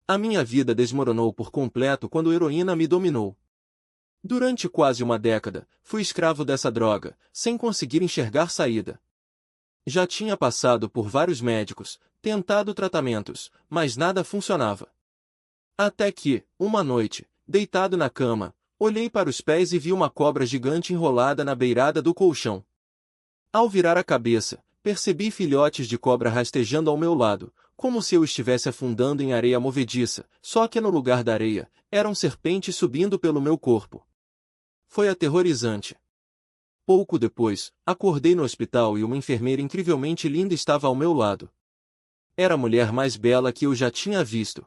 A minha vida desmoronou por completo quando a heroína me dominou. Durante quase uma década, fui escravo dessa droga, sem conseguir enxergar saída. Já tinha passado por vários médicos, tentado tratamentos, mas nada funcionava. Até que, uma noite, deitado na cama, olhei para os pés e vi uma cobra gigante enrolada na beirada do colchão. Ao virar a cabeça, percebi filhotes de cobra rastejando ao meu lado, como se eu estivesse afundando em areia movediça, só que no lugar da areia, eram serpentes subindo pelo meu corpo. Foi aterrorizante. Pouco depois, acordei no hospital e uma enfermeira incrivelmente linda estava ao meu lado. Era a mulher mais bela que eu já tinha visto.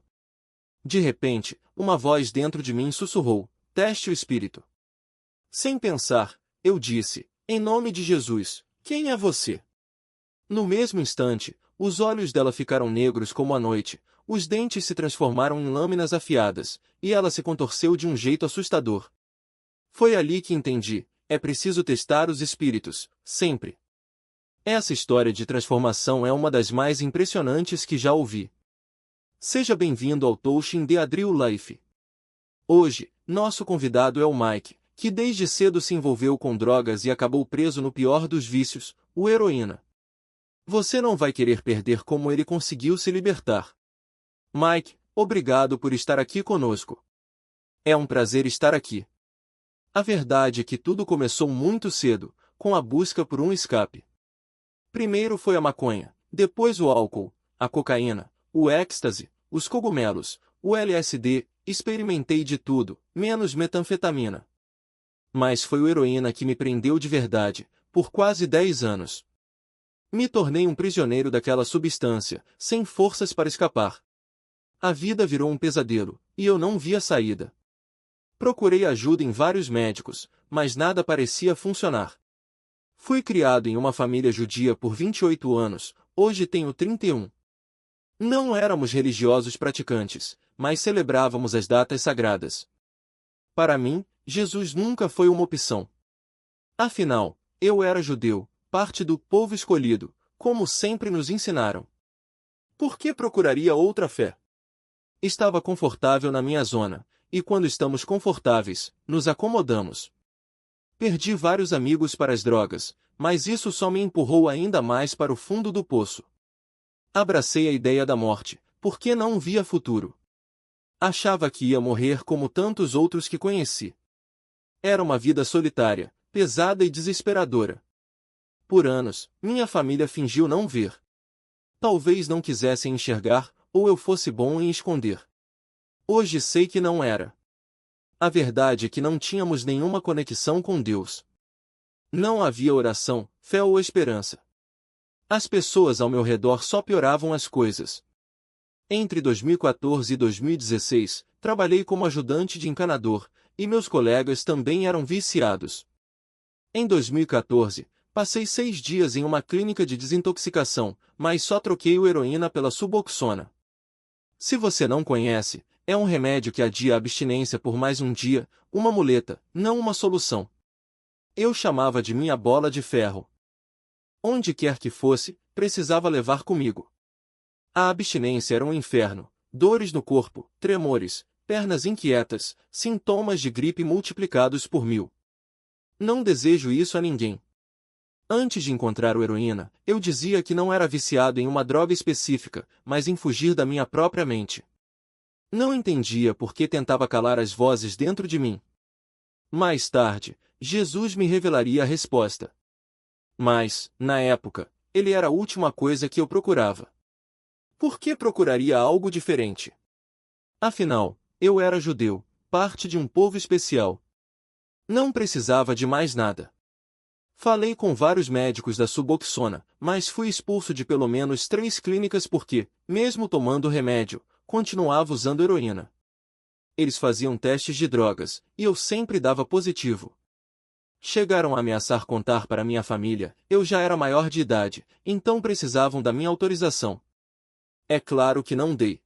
De repente, uma voz dentro de mim sussurrou: "Teste o espírito." Sem pensar, eu disse: "Em nome de Jesus, quem é você?" No mesmo instante, os olhos dela ficaram negros como a noite, os dentes se transformaram em lâminas afiadas, e ela se contorceu de um jeito assustador. Foi ali que entendi: é preciso testar os espíritos, sempre. Essa história de transformação é uma das mais impressionantes que já ouvi. Seja bem-vindo ao Touching the Adreal Life. Hoje, nosso convidado é o Mike, que desde cedo se envolveu com drogas e acabou preso no pior dos vícios, o heroína. Você não vai querer perder como ele conseguiu se libertar. Mike, obrigado por estar aqui conosco. É um prazer estar aqui. A verdade é que tudo começou muito cedo, com a busca por um escape. Primeiro foi a maconha, depois o álcool, a cocaína, o êxtase, os cogumelos, o LSD, experimentei de tudo, menos metanfetamina. Mas foi o heroína que me prendeu de verdade, por quase 10 anos. Me tornei um prisioneiro daquela substância, sem forças para escapar. A vida virou um pesadelo, e eu não via saída. Procurei ajuda em vários médicos, mas nada parecia funcionar. Fui criado em uma família judia por 28 anos, hoje tenho 31. Não éramos religiosos praticantes, mas celebrávamos as datas sagradas. Para mim, Jesus nunca foi uma opção. Afinal, eu era judeu, parte do povo escolhido, como sempre nos ensinaram. Por que procuraria outra fé? Estava confortável na minha zona, e quando estamos confortáveis, nos acomodamos. Perdi vários amigos para as drogas, mas isso só me empurrou ainda mais para o fundo do poço. Abracei a ideia da morte, porque não via futuro. Achava que ia morrer como tantos outros que conheci. Era uma vida solitária, pesada e desesperadora. Por anos, minha família fingiu não ver. Talvez não quisessem enxergar, ou eu fosse bom em esconder. Hoje sei que não era. A verdade é que não tínhamos nenhuma conexão com Deus. Não havia oração, fé ou esperança. As pessoas ao meu redor só pioravam as coisas. Entre 2014 e 2016, trabalhei como ajudante de encanador, e meus colegas também eram viciados. Em 2014, passei 6 dias em uma clínica de desintoxicação, mas só troquei o heroína pela Suboxona. Se você não conhece, é um remédio que adia a abstinência por mais um dia, uma muleta, não uma solução. Eu chamava de minha bola de ferro. Onde quer que fosse, precisava levar comigo. A abstinência era um inferno, dores no corpo, tremores, pernas inquietas, sintomas de gripe multiplicados por 1000. Não desejo isso a ninguém. Antes de encontrar o heroína, eu dizia que não era viciado em uma droga específica, mas em fugir da minha própria mente. Não entendia por que tentava calar as vozes dentro de mim. Mais tarde, Jesus me revelaria a resposta. Mas, na época, ele era a última coisa que eu procurava. Por que procuraria algo diferente? Afinal, eu era judeu, parte de um povo especial. Não precisava de mais nada. Falei com vários médicos da Suboxona, mas fui expulso de pelo menos 3 clínicas porque, mesmo tomando remédio, continuava usando heroína. Eles faziam testes de drogas, e eu sempre dava positivo. Chegaram a ameaçar contar para minha família, eu já era maior de idade, então precisavam da minha autorização. É claro que não dei.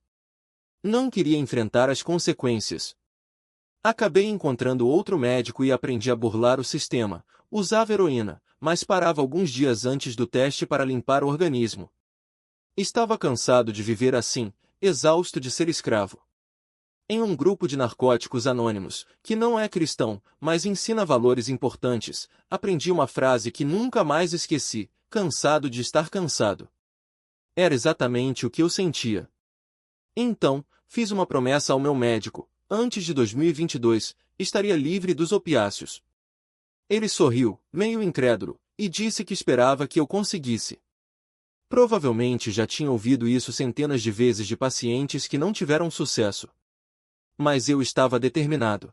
Não queria enfrentar as consequências. Acabei encontrando outro médico e aprendi a burlar o sistema. Usava heroína, mas parava alguns dias antes do teste para limpar o organismo. Estava cansado de viver assim, exausto de ser escravo. Em um grupo de narcóticos anônimos, que não é cristão, mas ensina valores importantes, aprendi uma frase que nunca mais esqueci: cansado de estar cansado. Era exatamente o que eu sentia. Então, fiz uma promessa ao meu médico: antes de 2022, estaria livre dos opiáceos. Ele sorriu, meio incrédulo, e disse que esperava que eu conseguisse. Provavelmente já tinha ouvido isso centenas de vezes de pacientes que não tiveram sucesso. Mas eu estava determinado.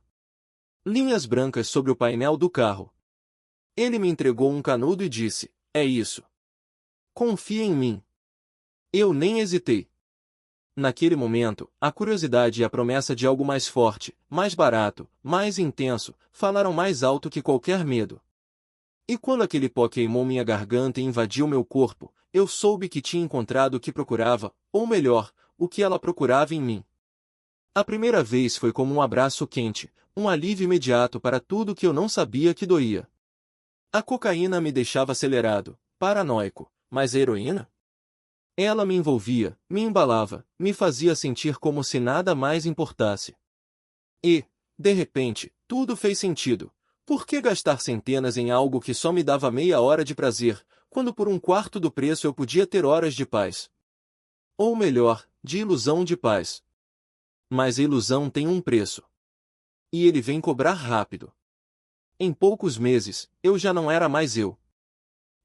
Linhas brancas sobre o painel do carro. Ele me entregou um canudo e disse: é isso. Confia em mim. Eu nem hesitei. Naquele momento, a curiosidade e a promessa de algo mais forte, mais barato, mais intenso, falaram mais alto que qualquer medo. E quando aquele pó queimou minha garganta e invadiu meu corpo, eu soube que tinha encontrado o que procurava, ou melhor, o que ela procurava em mim. A primeira vez foi como um abraço quente, um alívio imediato para tudo que eu não sabia que doía. A cocaína me deixava acelerado, paranoico, mas a heroína? Ela me envolvia, me embalava, me fazia sentir como se nada mais importasse. E, de repente, tudo fez sentido. Por que gastar centenas em algo que só me dava meia hora de prazer, quando por um quarto do preço eu podia ter horas de paz? Ou melhor, de ilusão de paz. Mas a ilusão tem um preço. E ele vem cobrar rápido. Em poucos meses, eu já não era mais eu.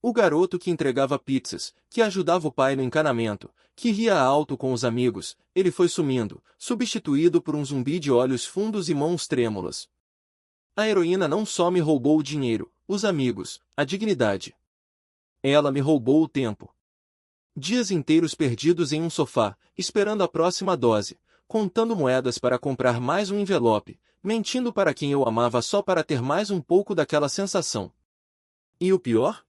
O garoto que entregava pizzas, que ajudava o pai no encanamento, que ria alto com os amigos, ele foi sumindo, substituído por um zumbi de olhos fundos e mãos trêmulas. A heroína não só me roubou o dinheiro, os amigos, a dignidade. Ela me roubou o tempo. Dias inteiros perdidos em um sofá, esperando a próxima dose, contando moedas para comprar mais um envelope, mentindo para quem eu amava só para ter mais um pouco daquela sensação. E o pior?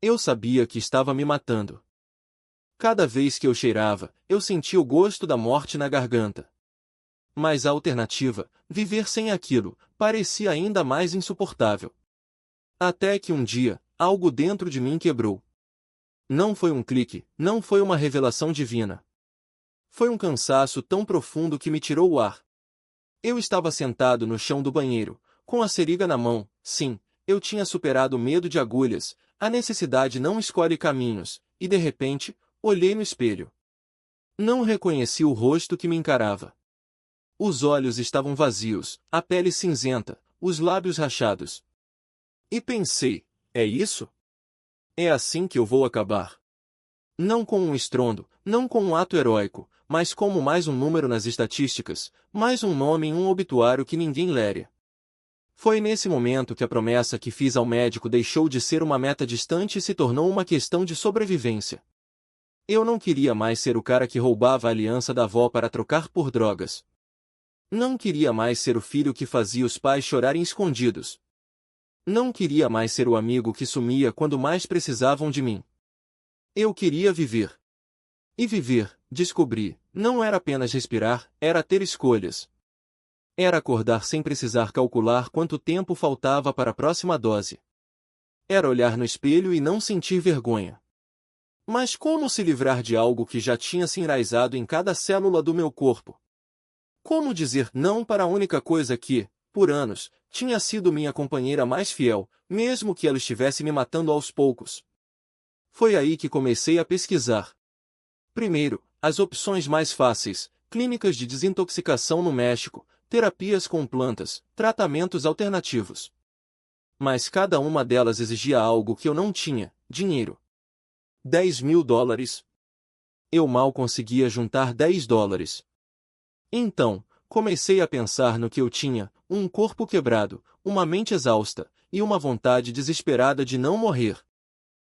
Eu sabia que estava me matando. Cada vez que eu cheirava, eu sentia o gosto da morte na garganta. Mas a alternativa, viver sem aquilo, parecia ainda mais insuportável. Até que um dia, algo dentro de mim quebrou. Não foi um clique, não foi uma revelação divina. Foi um cansaço tão profundo que me tirou o ar. Eu estava sentado no chão do banheiro, com a seringa na mão. Sim, eu tinha superado o medo de agulhas, a necessidade não escolhe caminhos, e de repente, olhei no espelho. Não reconheci o rosto que me encarava. Os olhos estavam vazios, a pele cinzenta, os lábios rachados. E pensei: é isso? É assim que eu vou acabar. Não com um estrondo, não com um ato heróico, mas como mais um número nas estatísticas, mais um nome em um obituário que ninguém leria. Foi nesse momento que a promessa que fiz ao médico deixou de ser uma meta distante e se tornou uma questão de sobrevivência. Eu não queria mais ser o cara que roubava a aliança da avó para trocar por drogas. Não queria mais ser o filho que fazia os pais chorarem escondidos. Não queria mais ser o amigo que sumia quando mais precisavam de mim. Eu queria viver. E viver, descobri, não era apenas respirar, era ter escolhas. Era acordar sem precisar calcular quanto tempo faltava para a próxima dose. Era olhar no espelho e não sentir vergonha. Mas como se livrar de algo que já tinha se enraizado em cada célula do meu corpo? Como dizer não para a única coisa que, por anos, tinha sido minha companheira mais fiel, mesmo que ela estivesse me matando aos poucos? Foi aí que comecei a pesquisar. Primeiro, as opções mais fáceis, clínicas de desintoxicação no México, terapias com plantas, tratamentos alternativos. Mas cada uma delas exigia algo que eu não tinha: dinheiro. $10.000. Eu mal conseguia juntar $10. Então, comecei a pensar no que eu tinha: um corpo quebrado, uma mente exausta, e uma vontade desesperada de não morrer.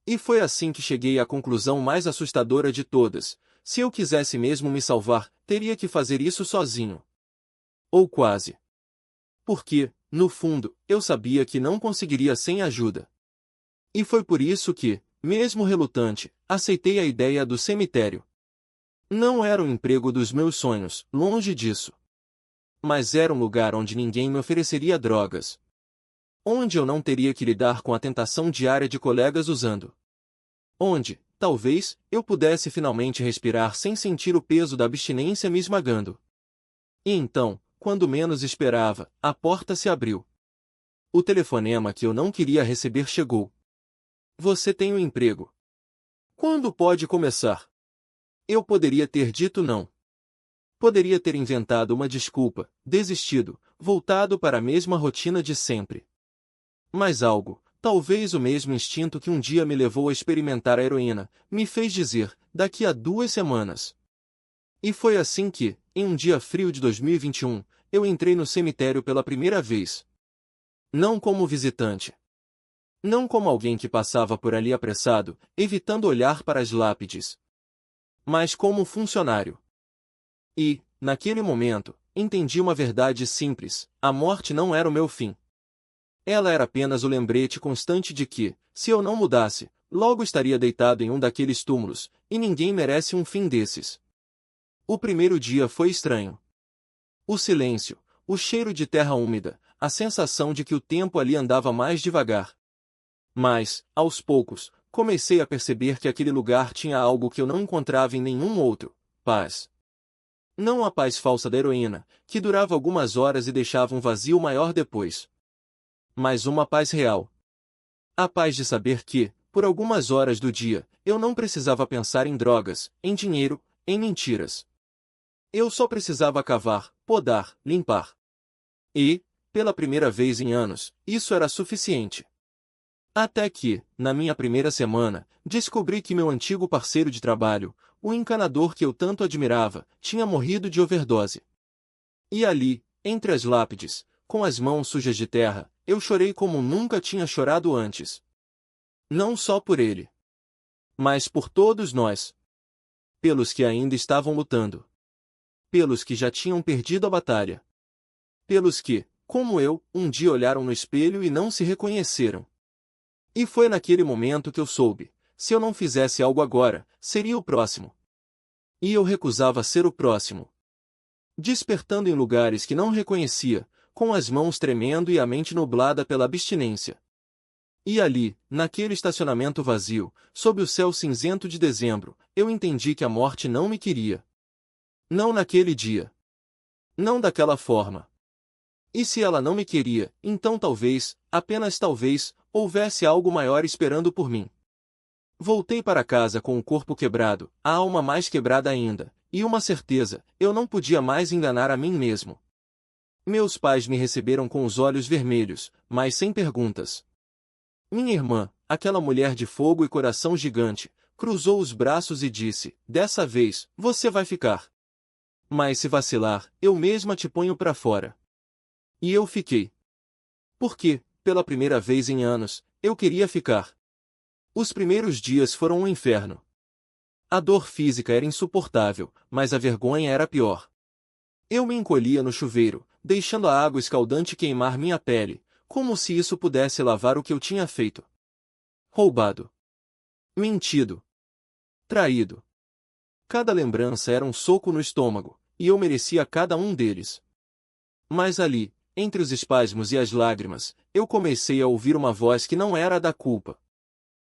E foi assim que cheguei à conclusão mais assustadora de todas: se eu quisesse mesmo me salvar, teria que fazer isso sozinho. Ou quase. Porque, no fundo, eu sabia que não conseguiria sem ajuda. E foi por isso que, mesmo relutante, aceitei a ideia do cemitério. Não era o emprego dos meus sonhos, longe disso. Mas era um lugar onde ninguém me ofereceria drogas. Onde eu não teria que lidar com a tentação diária de colegas usando. Onde, talvez, eu pudesse finalmente respirar sem sentir o peso da abstinência me esmagando. E então, quando menos esperava, a porta se abriu. O telefonema que eu não queria receber chegou. Você tem um emprego. Quando pode começar? Eu poderia ter dito não. Poderia ter inventado uma desculpa, desistido, voltado para a mesma rotina de sempre. Mas algo, talvez o mesmo instinto que um dia me levou a experimentar a heroína, me fez dizer, daqui a 2 semanas. E foi assim que, em um dia frio de 2021, eu entrei no cemitério pela primeira vez. Não como visitante. Não como alguém que passava por ali apressado, evitando olhar para as lápides. Mas como funcionário. E, naquele momento, entendi uma verdade simples: a morte não era o meu fim. Ela era apenas o lembrete constante de que, se eu não mudasse, logo estaria deitado em um daqueles túmulos, e ninguém merece um fim desses. O primeiro dia foi estranho. O silêncio, o cheiro de terra úmida, a sensação de que o tempo ali andava mais devagar. Mas, aos poucos, comecei a perceber que aquele lugar tinha algo que eu não encontrava em nenhum outro: paz. Não a paz falsa da heroína, que durava algumas horas e deixava um vazio maior depois. Mas uma paz real. A paz de saber que, por algumas horas do dia, eu não precisava pensar em drogas, em dinheiro, em mentiras. Eu só precisava cavar, podar, limpar. E, pela primeira vez em anos, isso era suficiente. Até que, na minha primeira semana, descobri que meu antigo parceiro de trabalho, o encanador que eu tanto admirava, tinha morrido de overdose. E ali, entre as lápides, com as mãos sujas de terra, eu chorei como nunca tinha chorado antes. Não só por ele, mas por todos nós. Pelos que ainda estavam lutando. Pelos que já tinham perdido a batalha. Pelos que, como eu, um dia olharam no espelho e não se reconheceram. E foi naquele momento que eu soube: se eu não fizesse algo agora, seria o próximo. E eu recusava ser o próximo. Despertando em lugares que não reconhecia, com as mãos tremendo e a mente nublada pela abstinência. E ali, naquele estacionamento vazio, sob o céu cinzento de dezembro, eu entendi que a morte não me queria. Não naquele dia. Não daquela forma. E se ela não me queria, então talvez, apenas talvez, houvesse algo maior esperando por mim. Voltei para casa com o corpo quebrado, a alma mais quebrada ainda, e uma certeza: eu não podia mais enganar a mim mesmo. Meus pais me receberam com os olhos vermelhos, mas sem perguntas. Minha irmã, aquela mulher de fogo e coração gigante, cruzou os braços e disse: dessa vez, você vai ficar. Mas se vacilar, eu mesma te ponho pra fora. E eu fiquei. Porque, pela primeira vez em anos, eu queria ficar. Os primeiros dias foram um inferno. A dor física era insuportável, mas a vergonha era pior. Eu me encolhia no chuveiro, deixando a água escaldante queimar minha pele, como se isso pudesse lavar o que eu tinha feito. Roubado. Mentido. Traído. Cada lembrança era um soco no estômago, e eu merecia cada um deles. Mas ali, entre os espasmos e as lágrimas, eu comecei a ouvir uma voz que não era a da culpa.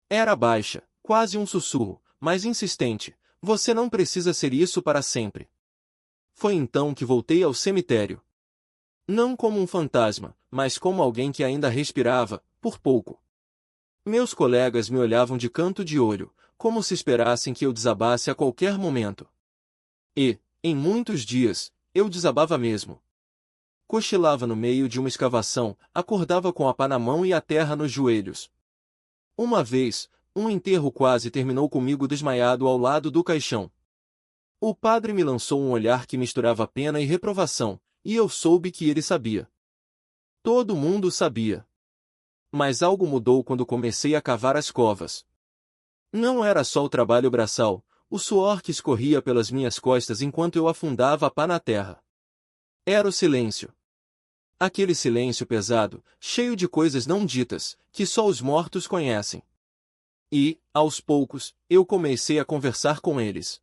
Era baixa, quase um sussurro, mas insistente: você não precisa ser isso para sempre. Foi então que voltei ao cemitério. Não como um fantasma, mas como alguém que ainda respirava, por pouco. Meus colegas me olhavam de canto de olho, como se esperassem que eu desabasse a qualquer momento. E, em muitos dias, eu desabava mesmo. Cochilava no meio de uma escavação, acordava com a pá na mão e a terra nos joelhos. Uma vez, um enterro quase terminou comigo desmaiado ao lado do caixão. O padre me lançou um olhar que misturava pena e reprovação, e eu soube que ele sabia. Todo mundo sabia. Mas algo mudou quando comecei a cavar as covas. Não era só o trabalho braçal, o suor que escorria pelas minhas costas enquanto eu afundava a pá na terra. Era o silêncio. Aquele silêncio pesado, cheio de coisas não ditas, que só os mortos conhecem. E, aos poucos, eu comecei a conversar com eles.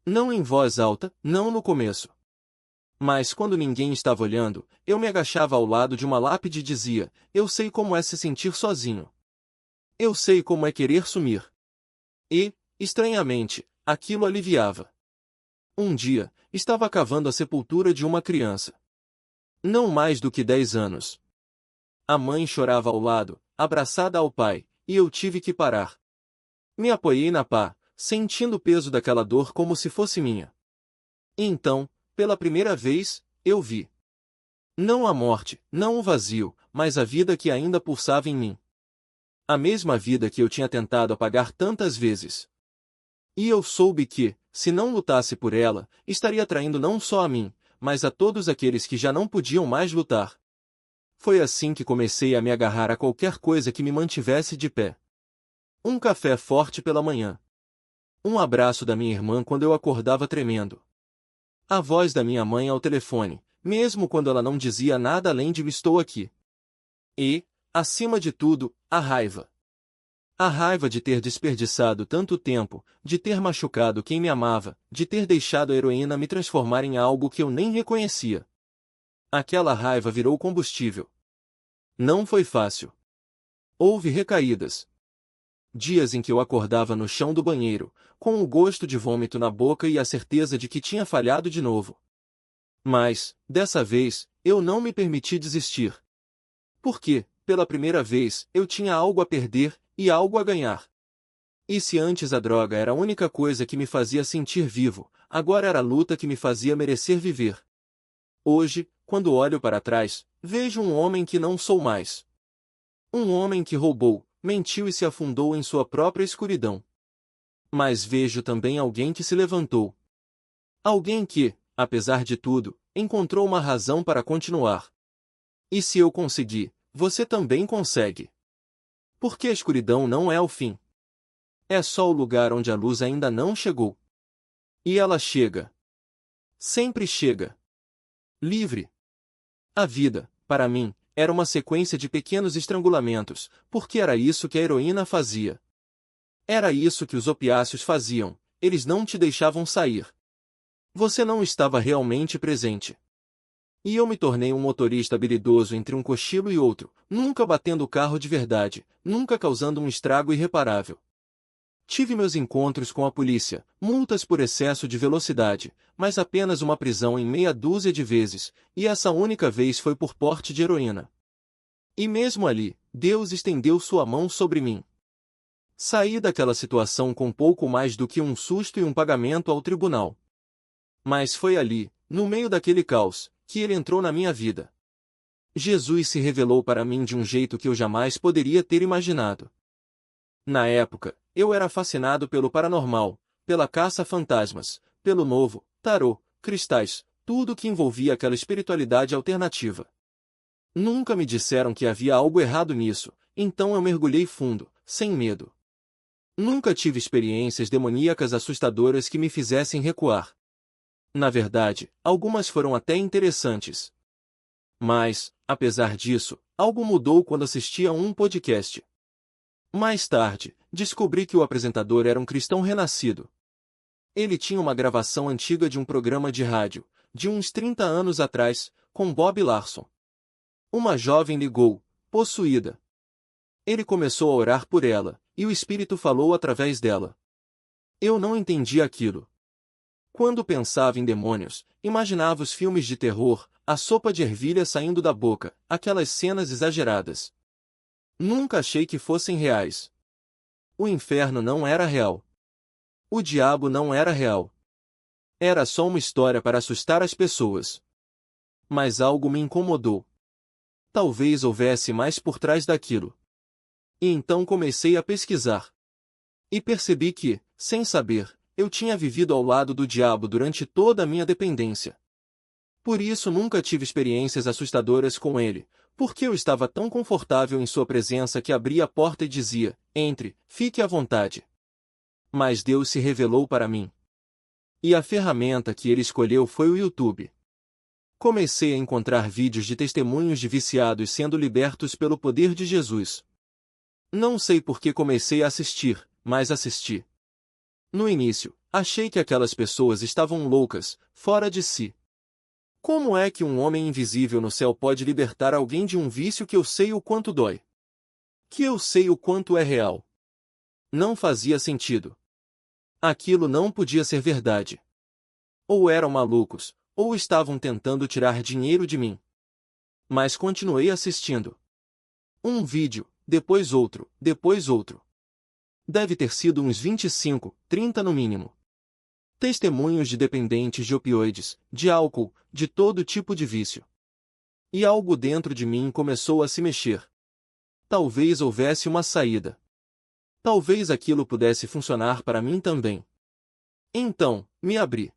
Não em voz alta, não no começo. Mas quando ninguém estava olhando, eu me agachava ao lado de uma lápide e dizia: eu sei como é se sentir sozinho. Eu sei como é querer sumir. E, estranhamente, aquilo aliviava. Um dia, estava cavando a sepultura de uma criança. Não mais do que 10 anos. A mãe chorava ao lado, abraçada ao pai, e eu tive que parar. Me apoiei na pá, sentindo o peso daquela dor como se fosse minha. E então, pela primeira vez, eu vi. Não a morte, não o vazio, mas a vida que ainda pulsava em mim. A mesma vida que eu tinha tentado apagar tantas vezes. E eu soube que, se não lutasse por ela, estaria traindo não só a mim, mas a todos aqueles que já não podiam mais lutar. Foi assim que comecei a me agarrar a qualquer coisa que me mantivesse de pé. Um café forte pela manhã. Um abraço da minha irmã quando eu acordava tremendo. A voz da minha mãe ao telefone, mesmo quando ela não dizia nada além de "estou aqui". E, acima de tudo, a raiva. A raiva de ter desperdiçado tanto tempo, de ter machucado quem me amava, de ter deixado a heroína me transformar em algo que eu nem reconhecia. Aquela raiva virou combustível. Não foi fácil. Houve recaídas. Dias em que eu acordava no chão do banheiro, com o gosto de vômito na boca e a certeza de que tinha falhado de novo. Mas, dessa vez, eu não me permiti desistir. Porque, pela primeira vez, eu tinha algo a perder e algo a ganhar. E se antes a droga era a única coisa que me fazia sentir vivo, agora era a luta que me fazia merecer viver. Hoje, quando olho para trás, vejo um homem que não sou mais. Um homem que roubou, mentiu e se afundou em sua própria escuridão. Mas vejo também alguém que se levantou. Alguém que, apesar de tudo, encontrou uma razão para continuar. E se eu consegui, você também consegue. Porque a escuridão não é o fim. É só o lugar onde a luz ainda não chegou. E ela chega. Sempre chega. Livre. A vida, para mim, era uma sequência de pequenos estrangulamentos, porque era isso que a heroína fazia. Era isso que os opiáceos faziam, eles não te deixavam sair. Você não estava realmente presente. E eu me tornei um motorista habilidoso entre um cochilo e outro, nunca batendo o carro de verdade, nunca causando um estrago irreparável. Tive meus encontros com a polícia, multas por excesso de velocidade, mas apenas uma prisão em meia dúzia de vezes, e essa única vez foi por porte de heroína. E mesmo ali, Deus estendeu sua mão sobre mim. Saí daquela situação com pouco mais do que um susto e um pagamento ao tribunal. Mas foi ali, no meio daquele caos, que ele entrou na minha vida. Jesus se revelou para mim de um jeito que eu jamais poderia ter imaginado. Na época, eu era fascinado pelo paranormal, pela caça a fantasmas, pelo novo, tarô, cristais, tudo que envolvia aquela espiritualidade alternativa. Nunca me disseram que havia algo errado nisso, então eu mergulhei fundo, sem medo. Nunca tive experiências demoníacas assustadoras que me fizessem recuar. Na verdade, algumas foram até interessantes. Mas, apesar disso, algo mudou quando assisti a um podcast. Mais tarde, descobri que o apresentador era um cristão renascido. Ele tinha uma gravação antiga de um programa de rádio, de uns 30 anos atrás, com Bob Larson. Uma jovem ligou, possuída. Ele começou a orar por ela, e o Espírito falou através dela. Eu não entendi aquilo. Quando pensava em demônios, imaginava os filmes de terror, a sopa de ervilha saindo da boca, aquelas cenas exageradas. Nunca achei que fossem reais. O inferno não era real. O diabo não era real. Era só uma história para assustar as pessoas. Mas algo me incomodou. Talvez houvesse mais por trás daquilo. E então comecei a pesquisar. E percebi que, sem saber, eu tinha vivido ao lado do diabo durante toda a minha dependência. Por isso nunca tive experiências assustadoras com ele, porque eu estava tão confortável em sua presença que abria a porta e dizia, entre, fique à vontade. Mas Deus se revelou para mim. E a ferramenta que ele escolheu foi o YouTube. Comecei a encontrar vídeos de testemunhos de viciados sendo libertos pelo poder de Jesus. Não sei por que comecei a assistir, mas assisti. No início, achei que aquelas pessoas estavam loucas, fora de si. Como é que um homem invisível no céu pode libertar alguém de um vício que eu sei o quanto dói? Que eu sei o quanto é real? Não fazia sentido. Aquilo não podia ser verdade. Ou eram malucos, ou estavam tentando tirar dinheiro de mim. Mas continuei assistindo. Um vídeo, depois outro, depois outro. Deve ter sido uns 25, 30 no mínimo. Testemunhos de dependentes de opioides, de álcool, de todo tipo de vício. E algo dentro de mim começou a se mexer. Talvez houvesse uma saída. Talvez aquilo pudesse funcionar para mim também. Então, me abri.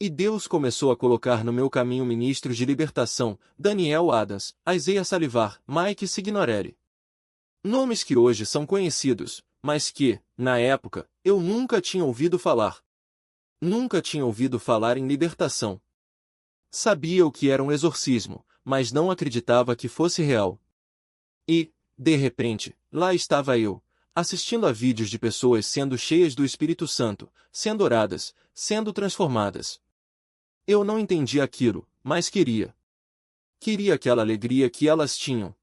E Deus começou a colocar no meu caminho ministros de libertação, Daniel Adams, Isaiah Saldivar, Mike Signorelli. Nomes que hoje são conhecidos, mas que, na época, eu nunca tinha ouvido falar. Nunca tinha ouvido falar em libertação. Sabia o que era um exorcismo, mas não acreditava que fosse real. E, de repente, lá estava eu, assistindo a vídeos de pessoas sendo cheias do Espírito Santo, sendo oradas, sendo transformadas. Eu não entendia aquilo, mas queria. Queria aquela alegria que elas tinham.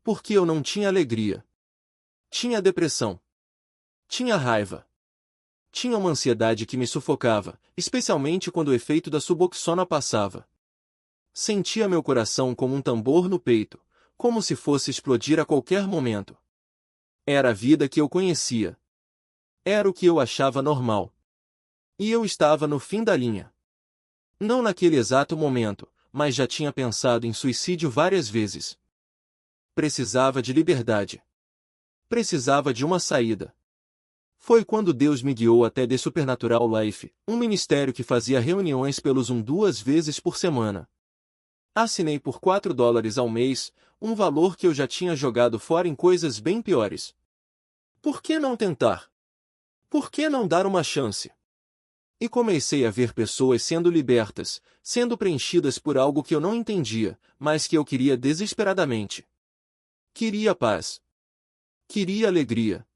Porque eu não tinha alegria. Tinha depressão. Tinha raiva. Tinha uma ansiedade que me sufocava, especialmente quando o efeito da Suboxona passava. Sentia meu coração como um tambor no peito, como se fosse explodir a qualquer momento. Era a vida que eu conhecia. Era o que eu achava normal. E eu estava no fim da linha. Não naquele exato momento, mas já tinha pensado em suicídio várias vezes. Precisava de liberdade. Precisava de uma saída. Foi quando Deus me guiou até The Supernatural Life, um ministério que fazia reuniões pelo Zoom 2 vezes por semana. Assinei por $4 ao mês, um valor que eu já tinha jogado fora em coisas bem piores. Por que não tentar? Por que não dar uma chance? E comecei a ver pessoas sendo libertas, sendo preenchidas por algo que eu não entendia, mas que eu queria desesperadamente. Queria paz. Queria alegria.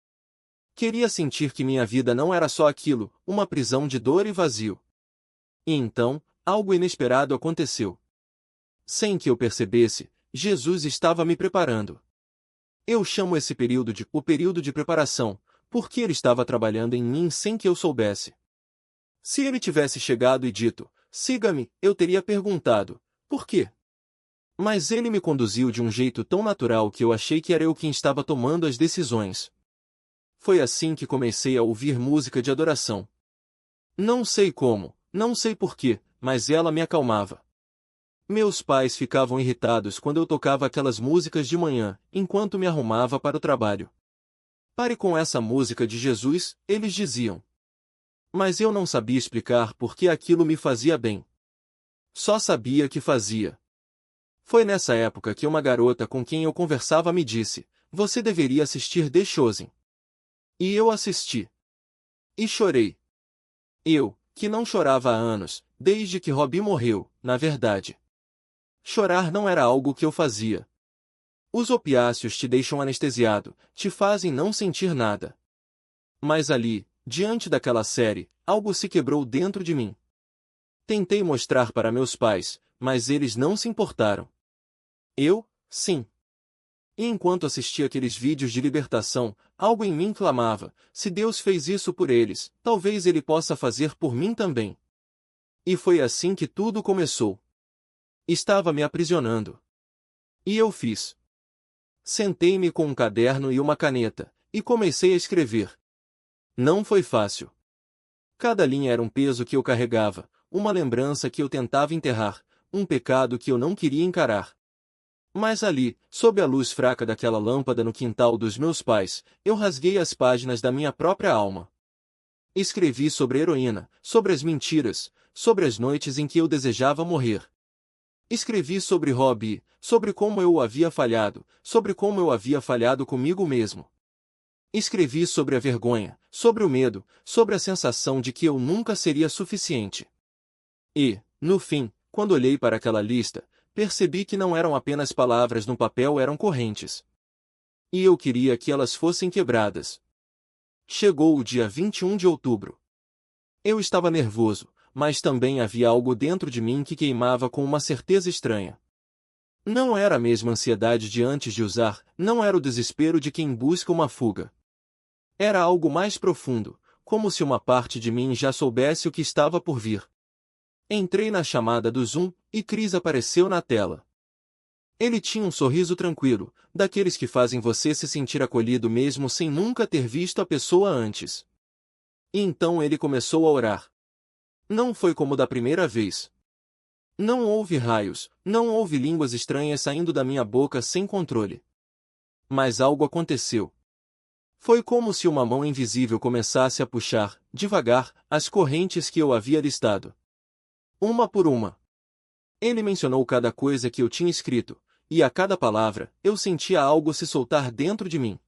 Queria sentir que minha vida não era só aquilo, uma prisão de dor e vazio. E então, algo inesperado aconteceu. Sem que eu percebesse, Jesus estava me preparando. Eu chamo esse período de o período de preparação, porque ele estava trabalhando em mim sem que eu soubesse. Se ele tivesse chegado e dito, siga-me, eu teria perguntado, por quê? Mas ele me conduziu de um jeito tão natural que eu achei que era eu quem estava tomando as decisões. Foi assim que comecei a ouvir música de adoração. Não sei como, não sei porquê, mas ela me acalmava. Meus pais ficavam irritados quando eu tocava aquelas músicas de manhã, enquanto me arrumava para o trabalho. Pare com essa música de Jesus, eles diziam. Mas eu não sabia explicar por que aquilo me fazia bem. Só sabia que fazia. Foi nessa época que uma garota com quem eu conversava me disse, você deveria assistir The Chosen. E eu assisti. E chorei. Eu, que não chorava há anos, desde que Robbie morreu, na verdade. Chorar não era algo que eu fazia. Os opiáceos te deixam anestesiado, te fazem não sentir nada. Mas ali, diante daquela série, algo se quebrou dentro de mim. Tentei mostrar para meus pais, mas eles não se importaram. Eu, sim. E enquanto assistia aqueles vídeos de libertação, algo em mim clamava, se Deus fez isso por eles, talvez Ele possa fazer por mim também. E foi assim que tudo começou. Estava me aprisionando. E eu fiz. Sentei-me com um caderno e uma caneta, e comecei a escrever. Não foi fácil. Cada linha era um peso que eu carregava, uma lembrança que eu tentava enterrar, um pecado que eu não queria encarar. Mas ali, sob a luz fraca daquela lâmpada no quintal dos meus pais, eu rasguei as páginas da minha própria alma. Escrevi sobre a heroína, sobre as mentiras, sobre as noites em que eu desejava morrer. Escrevi sobre Robbie, sobre como eu o havia falhado, sobre como eu havia falhado comigo mesmo. Escrevi sobre a vergonha, sobre o medo, sobre a sensação de que eu nunca seria suficiente. E, no fim, quando olhei para aquela lista, percebi que não eram apenas palavras no papel, eram correntes. E eu queria que elas fossem quebradas. Chegou o dia 21 de outubro. Eu estava nervoso, mas também havia algo dentro de mim que queimava com uma certeza estranha. Não era a mesma ansiedade de antes de usar, não era o desespero de quem busca uma fuga. Era algo mais profundo, como se uma parte de mim já soubesse o que estava por vir. Entrei na chamada do Zoom, e Chris apareceu na tela. Ele tinha um sorriso tranquilo, daqueles que fazem você se sentir acolhido mesmo sem nunca ter visto a pessoa antes. E então ele começou a orar. Não foi como da primeira vez. Não houve raios, não houve línguas estranhas saindo da minha boca sem controle. Mas algo aconteceu. Foi como se uma mão invisível começasse a puxar, devagar, as correntes que eu havia listado. Uma por uma. Ele mencionou cada coisa que eu tinha escrito, e a cada palavra, eu sentia algo se soltar dentro de mim.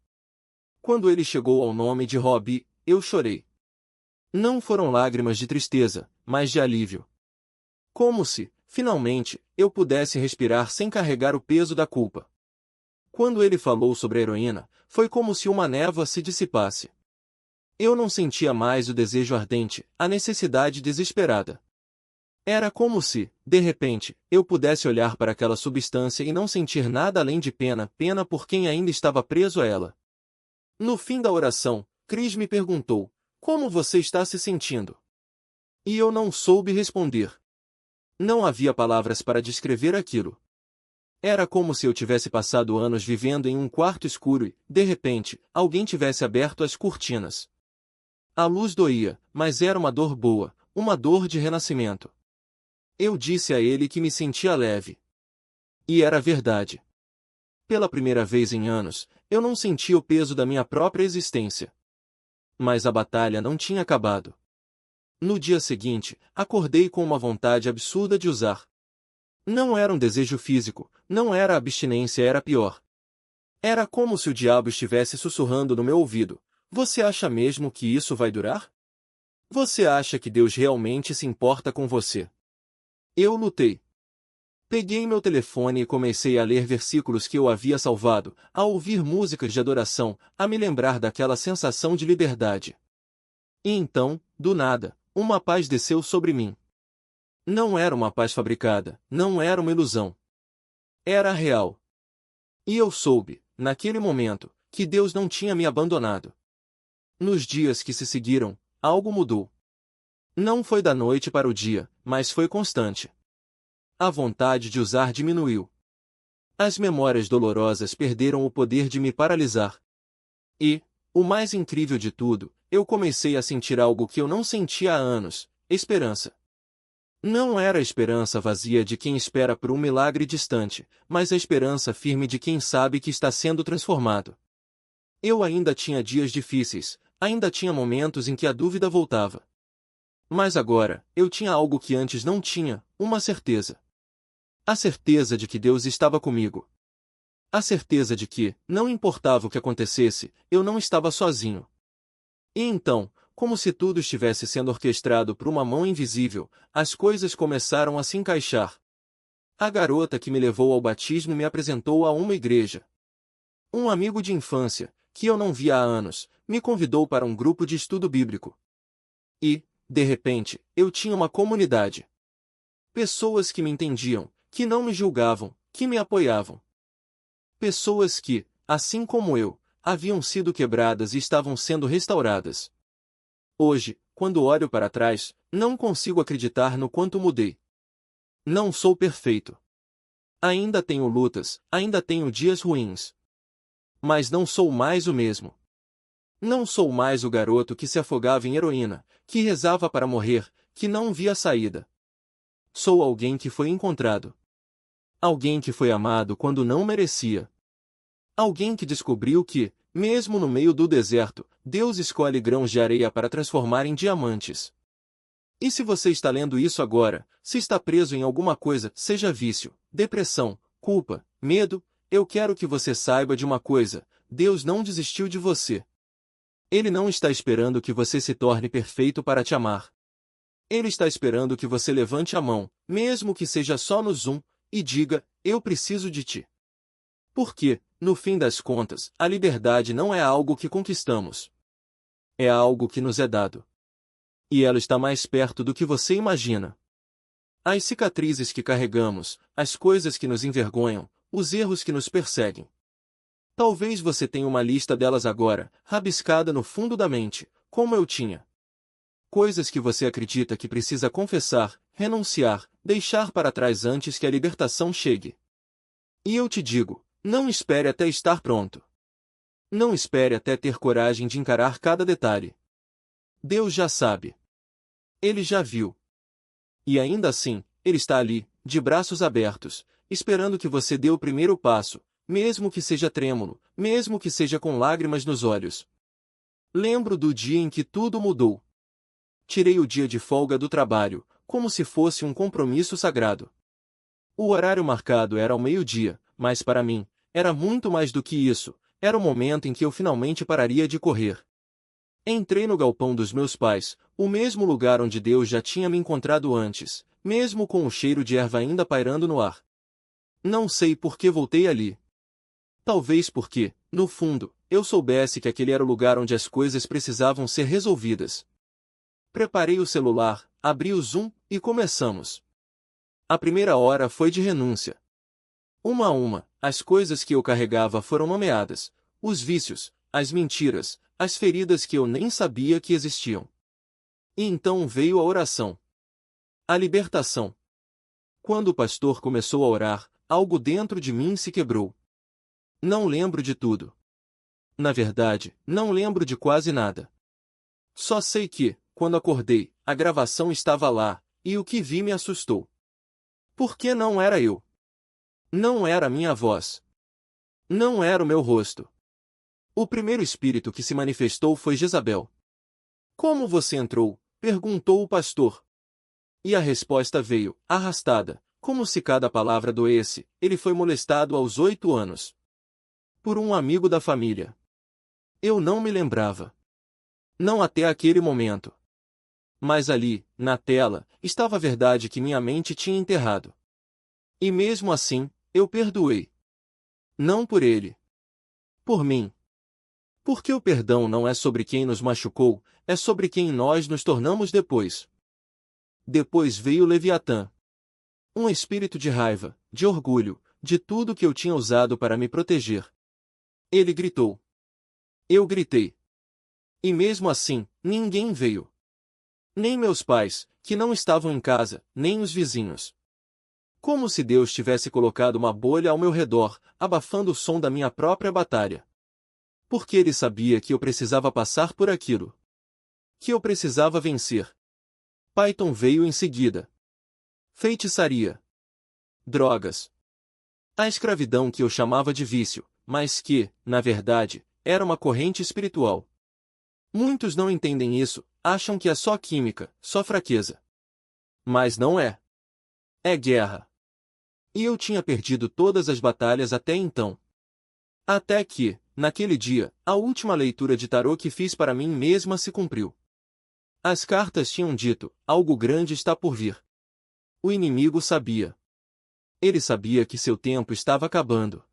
Quando ele chegou ao nome de Robbie, eu chorei. Não foram lágrimas de tristeza, mas de alívio. Como se, finalmente, eu pudesse respirar sem carregar o peso da culpa. Quando ele falou sobre a heroína, foi como se uma névoa se dissipasse. Eu não sentia mais o desejo ardente, a necessidade desesperada. Era como se, de repente, eu pudesse olhar para aquela substância e não sentir nada além de pena, pena por quem ainda estava preso a ela. No fim da oração, Chris me perguntou: "Como você está se sentindo?" E eu não soube responder. Não havia palavras para descrever aquilo. Era como se eu tivesse passado anos vivendo em um quarto escuro e, de repente, alguém tivesse aberto as cortinas. A luz doía, mas era uma dor boa, uma dor de renascimento. Eu disse a ele que me sentia leve. E era verdade. Pela primeira vez em anos, eu não sentia o peso da minha própria existência. Mas a batalha não tinha acabado. No dia seguinte, acordei com uma vontade absurda de usar. Não era um desejo físico, não era abstinência, era pior. Era como se o diabo estivesse sussurrando no meu ouvido: "Você acha mesmo que isso vai durar? Você acha que Deus realmente se importa com você?" Eu lutei. Peguei meu telefone e comecei a ler versículos que eu havia salvado, a ouvir músicas de adoração, a me lembrar daquela sensação de liberdade. E então, do nada, uma paz desceu sobre mim. Não era uma paz fabricada, não era uma ilusão. Era real. E eu soube, naquele momento, que Deus não tinha me abandonado. Nos dias que se seguiram, algo mudou. Não foi da noite para o dia, mas foi constante. A vontade de usar diminuiu. As memórias dolorosas perderam o poder de me paralisar. E, o mais incrível de tudo, eu comecei a sentir algo que eu não sentia há anos: esperança. Não era a esperança vazia de quem espera por um milagre distante, mas a esperança firme de quem sabe que está sendo transformado. Eu ainda tinha dias difíceis, ainda tinha momentos em que a dúvida voltava. Mas agora, eu tinha algo que antes não tinha, uma certeza. A certeza de que Deus estava comigo. A certeza de que, não importava o que acontecesse, eu não estava sozinho. E então, como se tudo estivesse sendo orquestrado por uma mão invisível, as coisas começaram a se encaixar. A garota que me levou ao batismo me apresentou a uma igreja. Um amigo de infância, que eu não via há anos, me convidou para um grupo de estudo bíblico. E, de repente, eu tinha uma comunidade. Pessoas que me entendiam, que não me julgavam, que me apoiavam. Pessoas que, assim como eu, haviam sido quebradas e estavam sendo restauradas. Hoje, quando olho para trás, não consigo acreditar no quanto mudei. Não sou perfeito. Ainda tenho lutas, ainda tenho dias ruins. Mas não sou mais o mesmo. Não sou mais o garoto que se afogava em heroína, que rezava para morrer, que não via saída. Sou alguém que foi encontrado. Alguém que foi amado quando não merecia. Alguém que descobriu que, mesmo no meio do deserto, Deus escolhe grãos de areia para transformar em diamantes. E se você está lendo isso agora, se está preso em alguma coisa, seja vício, depressão, culpa, medo, eu quero que você saiba de uma coisa: Deus não desistiu de você. Ele não está esperando que você se torne perfeito para te amar. Ele está esperando que você levante a mão, mesmo que seja só no Zoom, e diga: "Eu preciso de ti." Porque, no fim das contas, a liberdade não é algo que conquistamos. É algo que nos é dado. E ela está mais perto do que você imagina. As cicatrizes que carregamos, as coisas que nos envergonham, os erros que nos perseguem. Talvez você tenha uma lista delas agora, rabiscada no fundo da mente, como eu tinha. Coisas que você acredita que precisa confessar, renunciar, deixar para trás antes que a libertação chegue. E eu te digo, não espere até estar pronto. Não espere até ter coragem de encarar cada detalhe. Deus já sabe. Ele já viu. E ainda assim, Ele está ali, de braços abertos, esperando que você dê o primeiro passo, mesmo que seja trêmulo, mesmo que seja com lágrimas nos olhos. Lembro do dia em que tudo mudou. Tirei o dia de folga do trabalho, como se fosse um compromisso sagrado. O horário marcado era ao meio-dia, mas para mim, era muito mais do que isso, era o momento em que eu finalmente pararia de correr. Entrei no galpão dos meus pais, o mesmo lugar onde Deus já tinha me encontrado antes, mesmo com o cheiro de erva ainda pairando no ar. Não sei por que voltei ali. Talvez porque, no fundo, eu soubesse que aquele era o lugar onde as coisas precisavam ser resolvidas. Preparei o celular, abri o Zoom, e começamos. A primeira hora foi de renúncia. Uma a uma, as coisas que eu carregava foram nomeadas, os vícios, as mentiras, as feridas que eu nem sabia que existiam. E então veio a oração. A libertação. Quando o pastor começou a orar, algo dentro de mim se quebrou. Não lembro de tudo. Na verdade, não lembro de quase nada. Só sei que, quando acordei, a gravação estava lá, e o que vi me assustou. Porque não era eu. Não era a minha voz. Não era o meu rosto. O primeiro espírito que se manifestou foi Jezabel. Como você entrou? Perguntou o pastor. E a resposta veio, arrastada, como se cada palavra doesse. Ele foi molestado aos 8 anos. Por um amigo da família. Eu não me lembrava. Não até aquele momento. Mas ali, na tela, estava a verdade que minha mente tinha enterrado. E mesmo assim, eu perdoei. Não por ele. Por mim. Porque o perdão não é sobre quem nos machucou, é sobre quem nós nos tornamos depois. Depois veio Leviatã. Um espírito de raiva, de orgulho, de tudo que eu tinha usado para me proteger. Ele gritou. Eu gritei. E mesmo assim, ninguém veio. Nem meus pais, que não estavam em casa, nem os vizinhos. Como se Deus tivesse colocado uma bolha ao meu redor, abafando o som da minha própria batalha. Porque Ele sabia que eu precisava passar por aquilo. Que eu precisava vencer. Python veio em seguida. Feitiçaria. Drogas. A escravidão que eu chamava de vício, mas que, na verdade, era uma corrente espiritual. Muitos não entendem isso, acham que é só química, só fraqueza. Mas não é. É guerra. E eu tinha perdido todas as batalhas até então. Até que, naquele dia, a última leitura de tarô que fiz para mim mesma se cumpriu. As cartas tinham dito, algo grande está por vir. O inimigo sabia. Ele sabia que seu tempo estava acabando.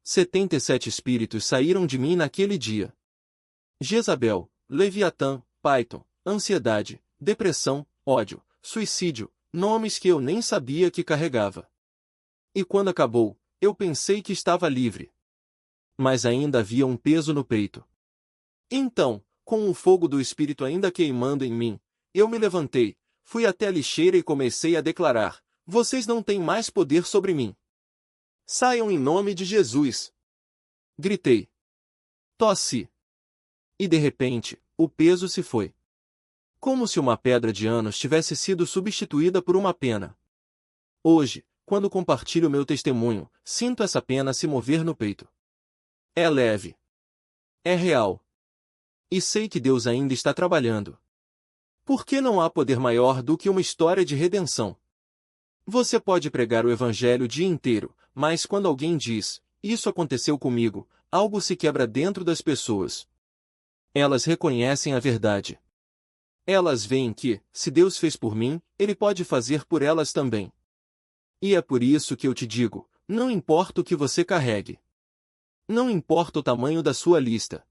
77 espíritos saíram de mim naquele dia. Jezabel, Leviatã, Python, ansiedade, depressão, ódio, suicídio, nomes que eu nem sabia que carregava. E quando acabou, eu pensei que estava livre. Mas ainda havia um peso no peito. Então, com o fogo do Espírito ainda queimando em mim, eu me levantei, fui até a lixeira e comecei a declarar: vocês não têm mais poder sobre mim. Saiam em nome de Jesus. Gritei. Tossi. E de repente, o peso se foi. Como se uma pedra de anos tivesse sido substituída por uma pena. Hoje, quando compartilho meu testemunho, sinto essa pena se mover no peito. É leve. É real. E sei que Deus ainda está trabalhando. Porque não há poder maior do que uma história de redenção. Você pode pregar o evangelho o dia inteiro, mas quando alguém diz, isso aconteceu comigo, algo se quebra dentro das pessoas. Elas reconhecem a verdade. Elas veem que, se Deus fez por mim, Ele pode fazer por elas também. E é por isso que eu te digo, não importa o que você carregue. Não importa o tamanho da sua lista.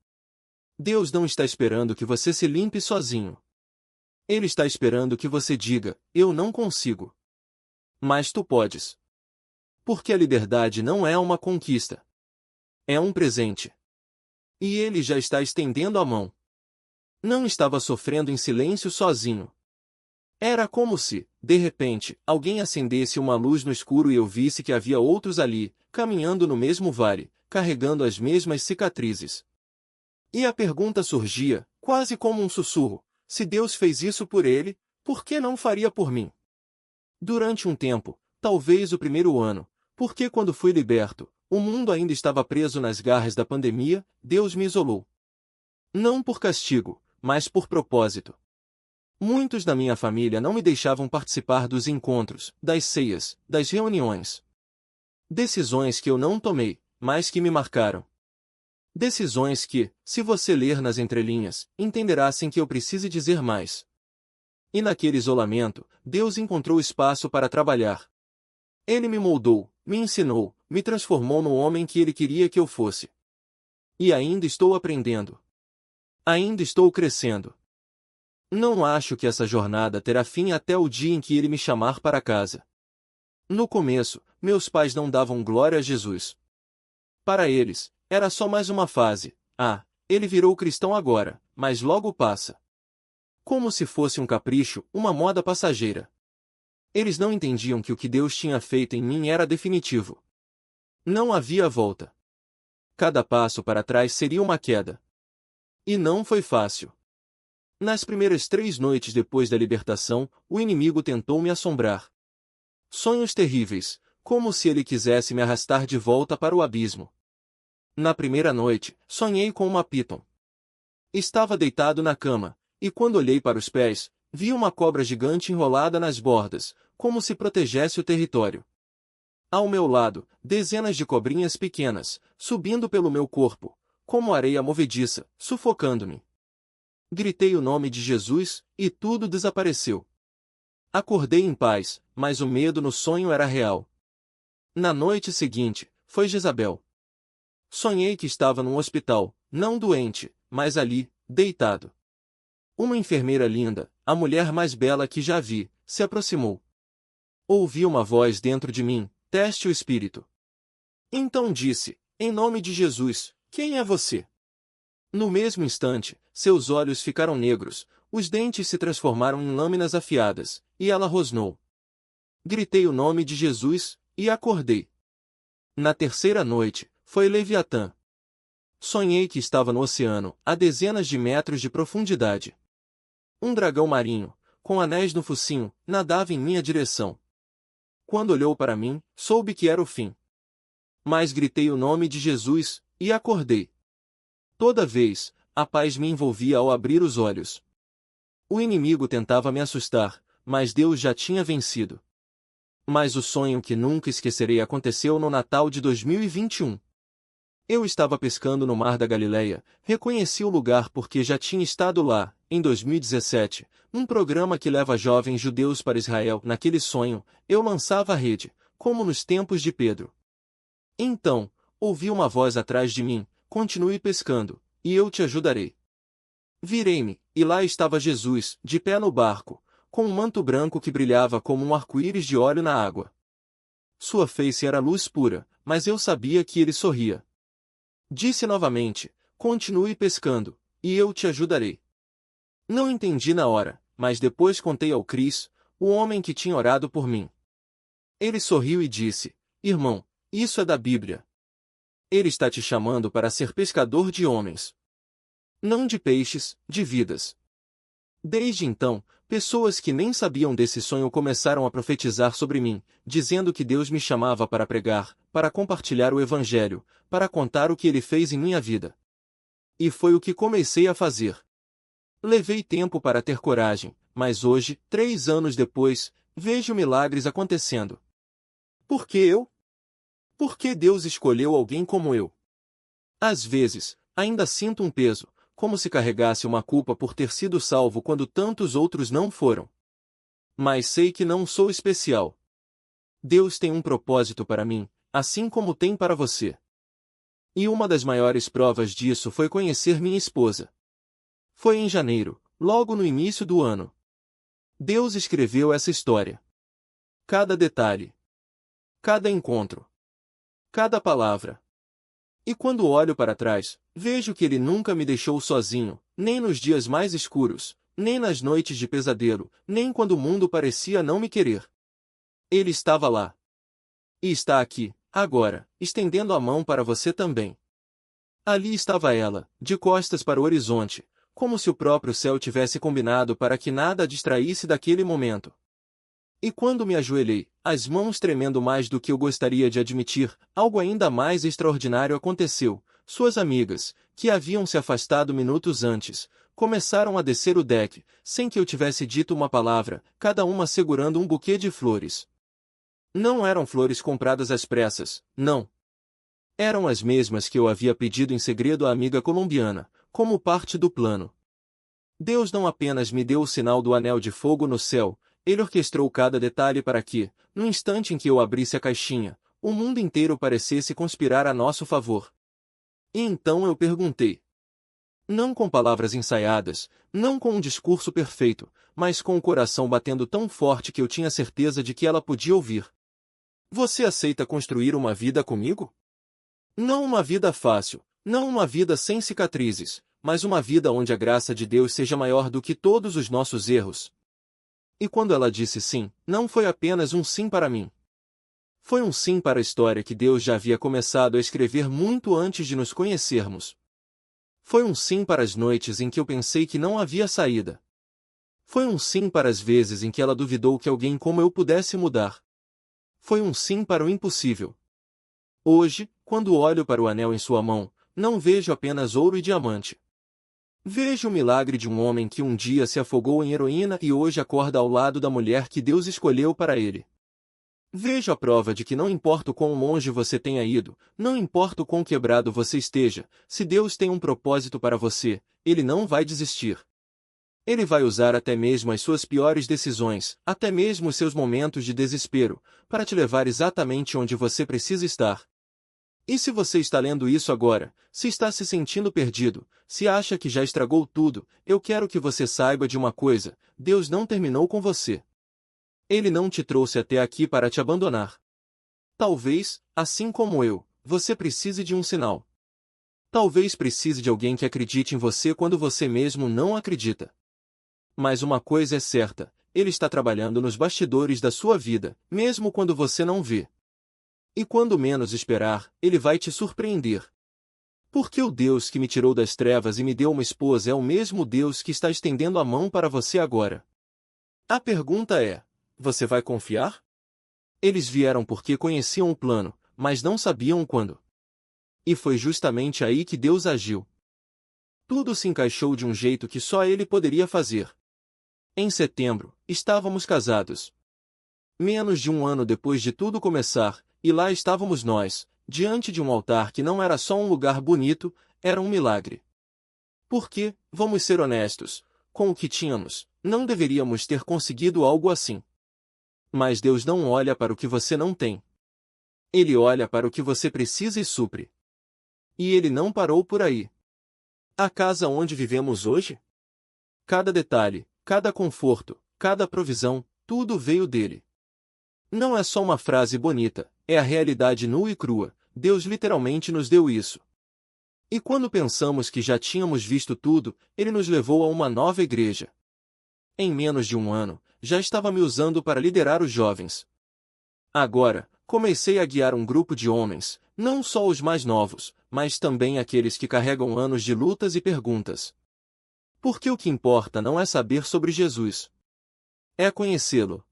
Deus não está esperando que você se limpe sozinho. Ele está esperando que você diga, eu não consigo. Mas tu podes. Porque a liberdade não é uma conquista. É um presente. E Ele já está estendendo a mão. Não estava sofrendo em silêncio sozinho. Era como se, de repente, alguém acendesse uma luz no escuro e eu visse que havia outros ali, caminhando no mesmo vale, carregando as mesmas cicatrizes. E a pergunta surgia, quase como um sussurro: se Deus fez isso por ele, por que não faria por mim? Durante um tempo, talvez o primeiro ano, porque quando fui liberto, o mundo ainda estava preso nas garras da pandemia, Deus me isolou. Não por castigo, mas por propósito. Muitos da minha família não me deixavam participar dos encontros, das ceias, das reuniões. Decisões que eu não tomei, mas que me marcaram. Decisões que, se você ler nas entrelinhas, entenderá sem que eu precise dizer mais. E naquele isolamento, Deus encontrou espaço para trabalhar. Ele me moldou, me ensinou, me transformou no homem que Ele queria que eu fosse. E ainda estou aprendendo. Ainda estou crescendo. Não acho que essa jornada terá fim até o dia em que Ele me chamar para casa. No começo, meus pais não davam glória a Jesus. Para eles, era só mais uma fase. Ele virou cristão agora, mas logo passa. Como se fosse um capricho, uma moda passageira. Eles não entendiam que o que Deus tinha feito em mim era definitivo. Não havia volta. Cada passo para trás seria uma queda. E não foi fácil. Nas primeiras 3 noites depois da libertação, o inimigo tentou me assombrar. Sonhos terríveis, como se ele quisesse me arrastar de volta para o abismo. Na primeira noite, sonhei com uma piton. Estava deitado na cama, e quando olhei para os pés, vi uma cobra gigante enrolada nas bordas, como se protegesse o território. Ao meu lado, dezenas de cobrinhas pequenas, subindo pelo meu corpo, como areia movediça, sufocando-me. Gritei o nome de Jesus, e tudo desapareceu. Acordei em paz, mas o medo no sonho era real. Na noite seguinte, foi Jezabel. Sonhei que estava num hospital, não doente, mas ali, deitado. Uma enfermeira linda, a mulher mais bela que já vi, se aproximou. Ouvi uma voz dentro de mim: teste o espírito. Então disse: em nome de Jesus, quem é você? No mesmo instante, seus olhos ficaram negros, os dentes se transformaram em lâminas afiadas, e ela rosnou. Gritei o nome de Jesus, e acordei. Na terceira noite, foi Leviatã. Sonhei que estava no oceano, a dezenas de metros de profundidade. Um dragão marinho, com anéis no focinho, nadava em minha direção. Quando olhou para mim, soube que era o fim. Mas gritei o nome de Jesus, e acordei. Toda vez, a paz me envolvia ao abrir os olhos. O inimigo tentava me assustar, mas Deus já tinha vencido. Mas o sonho que nunca esquecerei aconteceu no Natal de 2021. Eu estava pescando no Mar da Galileia, reconheci o lugar porque já tinha estado lá, em 2017, um programa que leva jovens judeus para Israel. Naquele sonho, eu lançava a rede, como nos tempos de Pedro. Então, ouvi uma voz atrás de mim: continue pescando, e eu te ajudarei. Virei-me, e lá estava Jesus, de pé no barco, com um manto branco que brilhava como um arco-íris de óleo na água. Sua face era luz pura, mas eu sabia que ele sorria. Disse novamente: continue pescando, e eu te ajudarei. Não entendi na hora, mas depois contei ao Cris, o homem que tinha orado por mim. Ele sorriu e disse: irmão, isso é da Bíblia. Ele está te chamando para ser pescador de homens. Não de peixes, de vidas. Desde então, pessoas que nem sabiam desse sonho começaram a profetizar sobre mim, dizendo que Deus me chamava para pregar, para compartilhar o Evangelho, para contar o que Ele fez em minha vida. E foi o que comecei a fazer. Levei tempo para ter coragem, mas hoje, 3 anos depois, vejo milagres acontecendo. Por que eu? Por que Deus escolheu alguém como eu? Às vezes, ainda sinto um peso, como se carregasse uma culpa por ter sido salvo quando tantos outros não foram. Mas sei que não sou especial. Deus tem um propósito para mim, assim como tem para você. E uma das maiores provas disso foi conhecer minha esposa. Foi em janeiro, logo no início do ano. Deus escreveu essa história. Cada detalhe. Cada encontro. Cada palavra. E quando olho para trás, vejo que Ele nunca me deixou sozinho, nem nos dias mais escuros, nem nas noites de pesadelo, nem quando o mundo parecia não me querer. Ele estava lá. E está aqui, agora, estendendo a mão para você também. Ali estava ela, de costas para o horizonte, como se o próprio céu tivesse combinado para que nada a distraísse daquele momento. E quando me ajoelhei, as mãos tremendo mais do que eu gostaria de admitir, algo ainda mais extraordinário aconteceu. Suas amigas, que haviam se afastado minutos antes, começaram a descer o deck, sem que eu tivesse dito uma palavra, cada uma segurando um buquê de flores. Não eram flores compradas às pressas, não. Eram as mesmas que eu havia pedido em segredo à amiga colombiana, como parte do plano. Deus não apenas me deu o sinal do anel de fogo no céu, ele orquestrou cada detalhe para que, no instante em que eu abrisse a caixinha, o mundo inteiro parecesse conspirar a nosso favor. E então eu perguntei. Não com palavras ensaiadas, não com um discurso perfeito, mas com o coração batendo tão forte que eu tinha certeza de que ela podia ouvir. Você aceita construir uma vida comigo? Não uma vida fácil, não uma vida sem cicatrizes, mas uma vida onde a graça de Deus seja maior do que todos os nossos erros. E quando ela disse sim, não foi apenas um sim para mim. Foi um sim para a história que Deus já havia começado a escrever muito antes de nos conhecermos. Foi um sim para as noites em que eu pensei que não havia saída. Foi um sim para as vezes em que ela duvidou que alguém como eu pudesse mudar. Foi um sim para o impossível. Hoje, quando olho para o anel em sua mão, não vejo apenas ouro e diamante. Vejo o milagre de um homem que um dia se afogou em heroína e hoje acorda ao lado da mulher que Deus escolheu para ele. Vejo a prova de que não importa o quão longe você tenha ido, não importa o quão quebrado você esteja, se Deus tem um propósito para você, Ele não vai desistir. Ele vai usar até mesmo as suas piores decisões, até mesmo os seus momentos de desespero, para te levar exatamente onde você precisa estar. E se você está lendo isso agora, se está se sentindo perdido, se acha que já estragou tudo, eu quero que você saiba de uma coisa: Deus não terminou com você. Ele não te trouxe até aqui para te abandonar. Talvez, assim como eu, você precise de um sinal. Talvez precise de alguém que acredite em você quando você mesmo não acredita. Mas uma coisa é certa: Ele está trabalhando nos bastidores da sua vida, mesmo quando você não vê. E quando menos esperar, Ele vai te surpreender. Porque o Deus que me tirou das trevas e me deu uma esposa é o mesmo Deus que está estendendo a mão para você agora. A pergunta é: você vai confiar? Eles vieram porque conheciam o plano, mas não sabiam quando. E foi justamente aí que Deus agiu. Tudo se encaixou de um jeito que só Ele poderia fazer. Em setembro, estávamos casados. Menos de um ano depois de tudo começar, e lá estávamos nós, diante de um altar que não era só um lugar bonito, era um milagre. Porque, vamos ser honestos, com o que tínhamos, não deveríamos ter conseguido algo assim. Mas Deus não olha para o que você não tem. Ele olha para o que você precisa e supre. E Ele não parou por aí. A casa onde vivemos hoje? Cada detalhe, cada conforto, cada provisão, tudo veio dele. Não é só uma frase bonita, é a realidade nua e crua. Deus literalmente nos deu isso. E quando pensamos que já tínhamos visto tudo, Ele nos levou a uma nova igreja. Em menos de um ano, já estava me usando para liderar os jovens. Agora, comecei a guiar um grupo de homens, não só os mais novos, mas também aqueles que carregam anos de lutas e perguntas. Porque o que importa não é saber sobre Jesus. É conhecê-lo.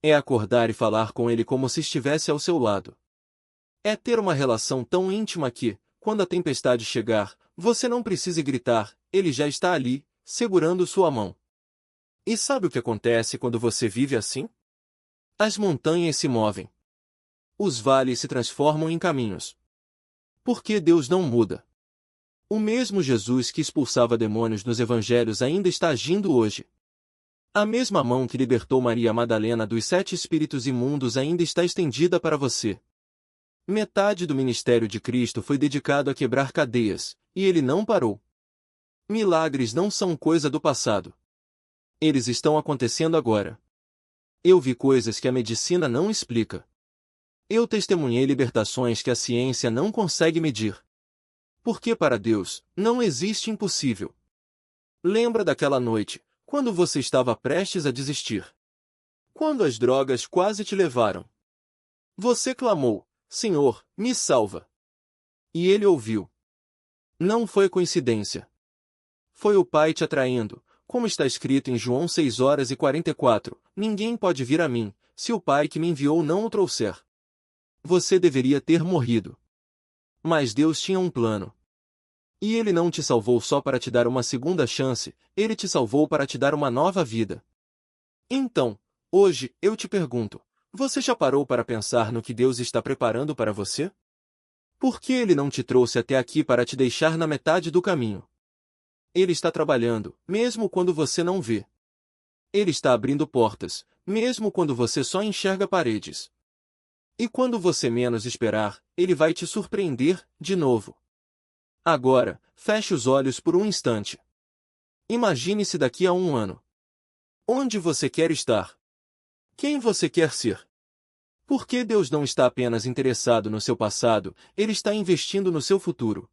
É acordar e falar com Ele como se estivesse ao seu lado. É ter uma relação tão íntima que, quando a tempestade chegar, você não precise gritar, Ele já está ali, segurando sua mão. E sabe o que acontece quando você vive assim? As montanhas se movem. Os vales se transformam em caminhos. Porque Deus não muda. O mesmo Jesus que expulsava demônios nos evangelhos ainda está agindo hoje. A mesma mão que libertou Maria Madalena dos 7 espíritos imundos ainda está estendida para você. Metade do ministério de Cristo foi dedicado a quebrar cadeias, e Ele não parou. Milagres não são coisa do passado. Eles estão acontecendo agora. Eu vi coisas que a medicina não explica. Eu testemunhei libertações que a ciência não consegue medir. Porque para Deus, não existe impossível. Lembra daquela noite, quando você estava prestes a desistir? Quando as drogas quase te levaram? Você clamou: Senhor, me salva. E ele ouviu. Não foi coincidência. Foi o Pai te atraindo, como está escrito em João 6:44, ninguém pode vir a mim, se o Pai que me enviou não o trouxer. Você deveria ter morrido. Mas Deus tinha um plano. E Ele não te salvou só para te dar uma segunda chance, Ele te salvou para te dar uma nova vida. Então, hoje, eu te pergunto, você já parou para pensar no que Deus está preparando para você? Por que Ele não te trouxe até aqui para te deixar na metade do caminho? Ele está trabalhando, mesmo quando você não vê. Ele está abrindo portas, mesmo quando você só enxerga paredes. E quando você menos esperar, Ele vai te surpreender, de novo. Agora, feche os olhos por um instante. Imagine-se daqui a um ano. Onde você quer estar? Quem você quer ser? Porque Deus não está apenas interessado no seu passado, Ele está investindo no seu futuro.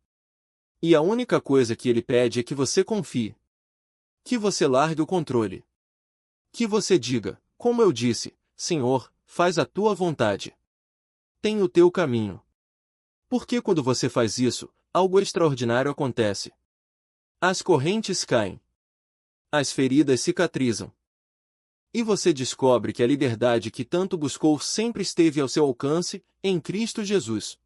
E a única coisa que Ele pede é que você confie. Que você largue o controle. Que você diga, como eu disse, Senhor, faz a tua vontade. Tem o teu caminho. Porque quando você faz isso, algo extraordinário acontece. As correntes caem. As feridas cicatrizam. E você descobre que a liberdade que tanto buscou sempre esteve ao seu alcance, em Cristo Jesus.